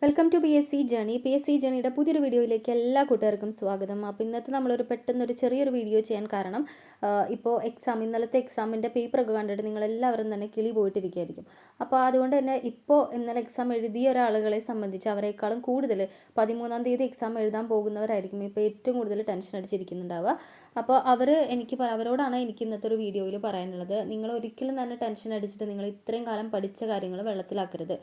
Welcome to PSC journey. PSC ജേണിയുടെ പുതിയൊരു വീഡിയോയിലേക്ക് എല്ലാ കൂട്ടുകാർക്കും സ്വാഗതം. അപ്പോൾ ഇന്നത്തെ നമ്മളൊരു പെട്ടെന്നൊരു ചെറിയൊരു വീഡിയോ ചെയ്യാൻ കാരണം ഇപ്പോൾ ഇന്നലത്തെ എക്സാമിൻ്റെ പേപ്പറൊക്കെ കണ്ടിട്ട് നിങ്ങളെല്ലാവരും തന്നെ കിളി പോയിട്ടിരിക്കുകയായിരിക്കും. അപ്പോൾ അതുകൊണ്ട് തന്നെ ഇന്നലെ എക്സാം എഴുതിയ ഒരാളുകളെ സംബന്ധിച്ച് അവരെക്കാളും കൂടുതൽ 13-ാം തീയതി എക്സാം എഴുതാൻ പോകുന്നവരായിരിക്കും ഇപ്പോൾ ഏറ്റവും കൂടുതൽ ടെൻഷൻ അടിച്ചിരിക്കുന്നുണ്ടാവുക. അപ്പോൾ അവരോടാണ് എനിക്ക് ഇന്നത്തെ ഒരു വീഡിയോയിൽ പറയാനുള്ളത്. നിങ്ങൾ ഒരിക്കലും തന്നെ ടെൻഷൻ അടിച്ചിട്ട് നിങ്ങൾ ഇത്രയും കാലം പഠിച്ച കാര്യങ്ങൾ വെള്ളത്തിലാക്കരുത്.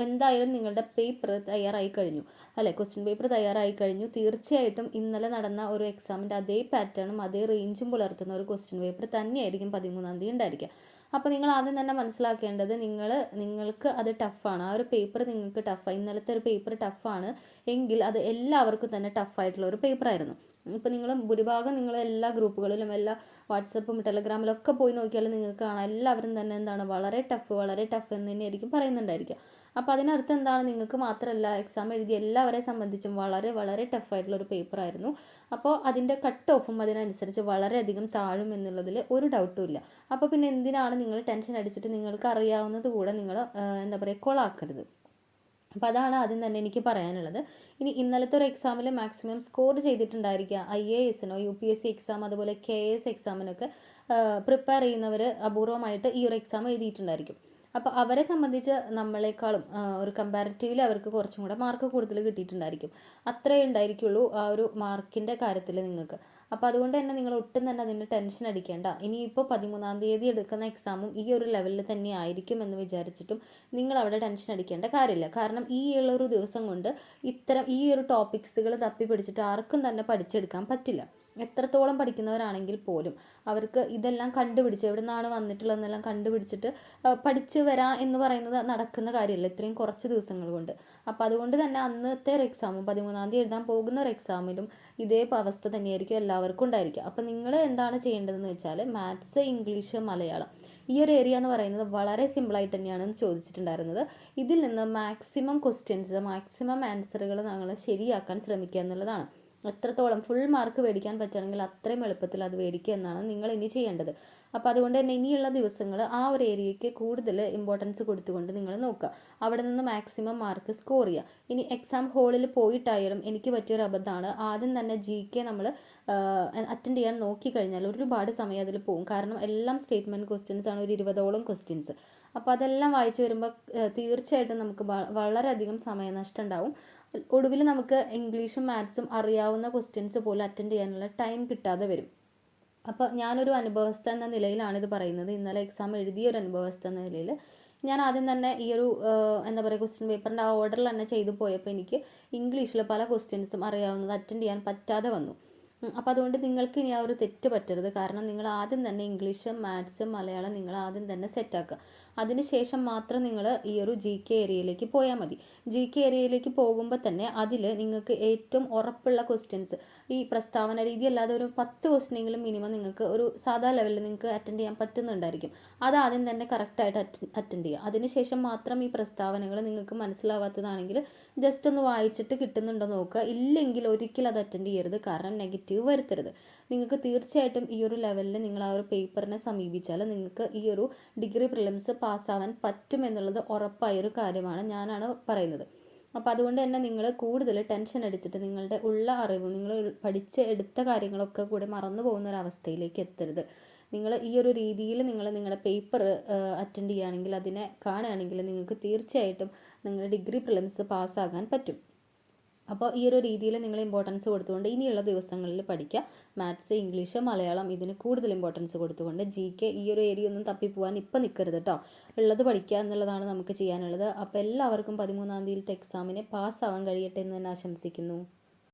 എന്തായാലും നിങ്ങളുടെ പേപ്പർ തയ്യാറായി കഴിഞ്ഞു അല്ലേ, ക്വസ്റ്റ്യൻ പേപ്പർ തയ്യാറായി കഴിഞ്ഞു. തീർച്ചയായിട്ടും ഇന്നലെ നടന്ന ഒരു എക്സാമിൻ്റെ അതേ പാറ്റേണും അതേ റേഞ്ചും പുലർത്തുന്ന ഒരു ക്വസ്റ്റ്യൻ പേപ്പർ തന്നെയായിരിക്കും 13-ാം തീയതി ഉണ്ടായിരിക്കുക. അപ്പോൾ നിങ്ങൾ ആദ്യം തന്നെ മനസ്സിലാക്കേണ്ടത് നിങ്ങൾക്ക് അത് ടഫാണ്. ആ ഒരു പേപ്പർ നിങ്ങൾക്ക് ടഫാണ്. ഇന്നലത്തെ ഒരു പേപ്പർ ടഫാണ് എങ്കിൽ അത് എല്ലാവർക്കും തന്നെ ടഫായിട്ടുള്ള ഒരു പേപ്പറായിരുന്നു. ഇപ്പോൾ ഭൂരിഭാഗം എല്ലാ ഗ്രൂപ്പുകളിലും എല്ലാ വാട്സപ്പും ടെലഗ്രാമിലൊക്കെ പോയി നോക്കിയാൽ നിങ്ങൾക്ക് കാണാം എല്ലാവരും തന്നെ എന്താണ് വളരെ ടഫ് എന്ന് തന്നെയായിരിക്കും പറയുന്നുണ്ടായിരിക്കുക. അപ്പോൾ അതിനർത്ഥം എന്താണ്, നിങ്ങൾക്ക് മാത്രമല്ല എക്സാം എഴുതിയ എല്ലാവരെ സംബന്ധിച്ചും വളരെ വളരെ ടഫായിട്ടുള്ളൊരു പേപ്പറായിരുന്നു. അപ്പോൾ അതിൻ്റെ കട്ട് ഓഫും അതിനനുസരിച്ച് വളരെയധികം താഴും എന്നുള്ളതിൽ ഒരു ഡൗട്ടും ഇല്ല. അപ്പോൾ പിന്നെ എന്തിനാണ് നിങ്ങൾ ടെൻഷൻ അടിച്ചിട്ട് നിങ്ങൾക്ക് അറിയാവുന്നത് കൂടെ നിങ്ങൾ കൊളാക്കരുത്. അപ്പോൾ അതാണ് ആദ്യം തന്നെ എനിക്ക് പറയാനുള്ളത്. ഇനി ഇന്നലത്തെ ഒരു എക്സാമിൽ മാക്സിമം സ്കോർ ചെയ്തിട്ടുണ്ടായിരിക്കുക IAS-നോ UPSC എക്സാം അതുപോലെ KS എക്സാമിനൊക്കെ പ്രിപ്പയർ ചെയ്യുന്നവർ അപൂർവമായിട്ട് ഈ ഒരു എക്സാം എഴുതിയിട്ടുണ്ടായിരിക്കും. അപ്പോൾ അവരെ സംബന്ധിച്ച് നമ്മളെക്കാളും ഒരു കമ്പാരിറ്റീവ്ലി അവർക്ക് കുറച്ചും കൂടെ മാർക്ക് കൂടുതൽ കിട്ടിയിട്ടുണ്ടായിരിക്കും. അത്രേ ഉണ്ടായിരിക്കുള്ളൂ ആ ഒരു മാർക്കിൻ്റെ കാര്യത്തിൽ നിങ്ങൾക്ക്. അപ്പോൾ അതുകൊണ്ട് തന്നെ നിങ്ങൾ ഒട്ടും തന്നെ അതിന് ടെൻഷൻ അടിക്കേണ്ട. ഇനിയിപ്പോൾ 13-ാം തീയതി എടുക്കുന്ന എക്സാമും ഈ ഒരു ലെവലിൽ തന്നെ ആയിരിക്കും എന്ന് വിചാരിച്ചിട്ടും നിങ്ങൾ അവിടെ ടെൻഷൻ അടിക്കേണ്ട കാര്യമില്ല. കാരണം ഈ ഉള്ളൊരു ദിവസം കൊണ്ട് ഈ ഒരു ടോപ്പിക്സുകൾ തപ്പി പിടിച്ചിട്ട് ആർക്കും തന്നെ പഠിച്ചെടുക്കാൻ പറ്റില്ല. എത്രത്തോളം പഠിക്കുന്നവരാണെങ്കിൽ പോലും അവർക്ക് ഇതെല്ലാം കണ്ടുപിടിച്ച് എവിടെ നിന്നാണ് വന്നിട്ടുള്ളതെന്നെല്ലാം കണ്ടുപിടിച്ചിട്ട് പഠിച്ചു വരാം എന്ന് പറയുന്നത് നടക്കുന്ന കാര്യമല്ല ഇത്രയും കുറച്ച് ദിവസങ്ങൾ കൊണ്ട്. അപ്പോൾ അതുകൊണ്ട് തന്നെ അന്നത്തെ ഒരു എക്സാമും 13-ാം തീയതി എഴുതാൻ പോകുന്ന ഒരു എക്സാമിലും ഇതേ അവസ്ഥ തന്നെയായിരിക്കും എല്ലാവർക്കും ഉണ്ടായിരിക്കുക. അപ്പോൾ നിങ്ങൾ എന്താണ് ചെയ്യേണ്ടതെന്ന് വെച്ചാൽ മാത്സ്, ഇംഗ്ലീഷ്, മലയാളം ഈ ഒരു ഏരിയ എന്ന് പറയുന്നത് വളരെ സിമ്പിളായിട്ട് തന്നെയാണ് ചോദിച്ചിട്ടുണ്ടായിരുന്നത്. ഇതിൽ നിന്ന് മാക്സിമം ആൻസറുകൾ നിങ്ങൾ ശരിയാക്കാൻ ശ്രമിക്കുക എന്നുള്ളതാണ്. എത്രത്തോളം ഫുൾ മാർക്ക് മേടിക്കാൻ പറ്റുകയാണെങ്കിൽ അത്രയും എളുപ്പത്തിൽ അത് മേടിക്കുക എന്നാണ് നിങ്ങൾ ഇനി ചെയ്യേണ്ടത്. അപ്പോൾ അതുകൊണ്ട് തന്നെ ഇനിയുള്ള ദിവസങ്ങൾ ആ ഒരു ഏരിയയ്ക്ക് കൂടുതൽ ഇമ്പോർട്ടൻസ് കൊടുത്തുകൊണ്ട് നിങ്ങൾ നോക്കുക, അവിടെ നിന്ന് മാക്സിമം മാർക്ക് സ്കോർ ചെയ്യുക. ഇനി എക്സാം ഹോളിൽ പോയിട്ടായാലും എനിക്ക് പറ്റിയൊരു അബദ്ധമാണ്, ആദ്യം തന്നെ GK നമ്മൾ അറ്റൻഡ് ചെയ്യാൻ നോക്കിക്കഴിഞ്ഞാൽ ഒരുപാട് സമയം അതിൽ പോകും. കാരണം എല്ലാം സ്റ്റേറ്റ്മെൻറ്റ് ക്വസ്റ്റ്യൻസ് ആണ്, ഒരു 20ഓളം ക്വസ്റ്റ്യൻസ്. അപ്പോൾ അതെല്ലാം വായിച്ചു വരുമ്പോൾ തീർച്ചയായിട്ടും നമുക്ക് വളരെയധികം സമയനഷ്ടം ഉണ്ടാവും. ഒടുവിൽ നമുക്ക് ഇംഗ്ലീഷും മാത്സും അറിയാവുന്ന ക്വസ്റ്റ്യൻസ് പോലും അറ്റൻഡ് ചെയ്യാനുള്ള ടൈം കിട്ടാതെ വരും. അപ്പോൾ ഞാനൊരു അനുഭവസ്ഥ എന്ന നിലയിലാണ് ഇത് പറയുന്നത്. ഇന്നലെ എക്സാം എഴുതിയ ഒരു അനുഭവസ്ഥ എന്ന നിലയിൽ ഞാൻ ആദ്യം തന്നെ ഈ ഒരു ക്വസ്റ്റ്യൻ പേപ്പറിൻ്റെ ആ ഓർഡറിൽ തന്നെ ചെയ്തു പോയപ്പോൾ എനിക്ക് ഇംഗ്ലീഷിൽ പല ക്വസ്റ്റ്യൻസും അറിയാവുന്നത് അറ്റൻഡ് ചെയ്യാൻ പറ്റാതെ വന്നു. അപ്പോൾ അതുകൊണ്ട് നിങ്ങൾക്ക് ഇനി ആ ഒരു തെറ്റ് പറ്റരുത്. കാരണം നിങ്ങൾ ആദ്യം തന്നെ ഇംഗ്ലീഷ്, മാത്സ്, മലയാളം നിങ്ങൾ ആദ്യം തന്നെ സെറ്റാക്കുക. അതിനുശേഷം മാത്രം നിങ്ങൾ ഈ ഒരു GK ഏരിയയിലേക്ക് പോയാൽ മതി. GK ഏരിയയിലേക്ക് പോകുമ്പോൾ തന്നെ അതിൽ നിങ്ങൾക്ക് ഏറ്റവും ഉറപ്പുള്ള ക്വസ്റ്റ്യൻസ്, ഈ പ്രസ്താവന രീതി അല്ലാതെ ഒരു 10 ക്വസ്റ്റ്യനെങ്കിലും മിനിമം നിങ്ങൾക്ക് ഒരു സാധാ ലെവലിൽ നിങ്ങൾക്ക് അറ്റൻഡ് ചെയ്യാൻ പറ്റുന്നുണ്ടായിരിക്കും. അത് ആദ്യം തന്നെ കറക്റ്റായിട്ട് അറ്റൻഡ് ചെയ്യുക. അതിനുശേഷം മാത്രം ഈ പ്രസ്താവനകൾ നിങ്ങൾക്ക് മനസ്സിലാവാത്തതാണെങ്കിൽ ജസ്റ്റ് ഒന്ന് വായിച്ചിട്ട് കിട്ടുന്നുണ്ടോ നോക്കുക. ഇല്ലെങ്കിൽ ഒരിക്കലും അത് അറ്റൻഡ് ചെയ്യരുത്. കാരണം നെഗറ്റീവ് വരുത്തരുത്. നിങ്ങൾക്ക് തീർച്ചയായിട്ടും ഈ ഒരു ലെവലിൽ നിങ്ങൾ ആ ഒരു പേപ്പറിനെ സമീപിച്ചാൽ നിങ്ങൾക്ക് ഈ ഒരു ഡിഗ്രി പ്രിലിംസ് പാസ്സാവാൻ പറ്റുമെന്നുള്ളത് ഉറപ്പായൊരു കാര്യമാണ്, ഞാനാണ് പറയുന്നത്. അപ്പോൾ അതുകൊണ്ട് തന്നെ നിങ്ങൾ കൂടുതൽ ടെൻഷൻ അടിച്ചിട്ട് നിങ്ങളുടെ ഉള്ള അറിവും നിങ്ങൾ പഠിച്ച് എടുത്ത കാര്യങ്ങളൊക്കെ കൂടെ മറന്നു പോകുന്ന ഒരു അവസ്ഥയിലേക്ക് എത്തരുത്. നിങ്ങൾ ഈ ഒരു രീതിയിൽ നിങ്ങളുടെ പേപ്പർ അറ്റൻഡ് ചെയ്യുകയാണെങ്കിൽ, അതിനെ കാണുകയാണെങ്കിൽ നിങ്ങൾക്ക് തീർച്ചയായിട്ടും നിങ്ങളുടെ ഡിഗ്രി പ്രിലിംസ് പാസ്സാകാൻ പറ്റും. അപ്പോൾ ഈ ഒരു രീതിയിൽ നിങ്ങൾ ഇമ്പോർട്ടൻസ് കൊടുത്തുകൊണ്ട് ഇനിയുള്ള ദിവസങ്ങളിൽ പഠിക്കുക. മാത്സ്, ഇംഗ്ലീഷ്, മലയാളം ഇതിന് കൂടുതൽ ഇമ്പോർട്ടൻസ് കൊടുത്തുകൊണ്ട് GK ഈ ഒരു ഏരിയ ഒന്നും തപ്പിപ്പോവാൻ ഇപ്പം നിൽക്കരുത് കേട്ടോ. ഉള്ളത് പഠിക്കുക എന്നുള്ളതാണ് നമുക്ക് ചെയ്യാനുള്ളത്. അപ്പോൾ എല്ലാവർക്കും 13-ാം തീയതിയിലത്തെ എക്സാമിനെ പാസ്സാവാൻ കഴിയട്ടെ എന്ന് തന്നെ ആശംസിക്കുന്നു.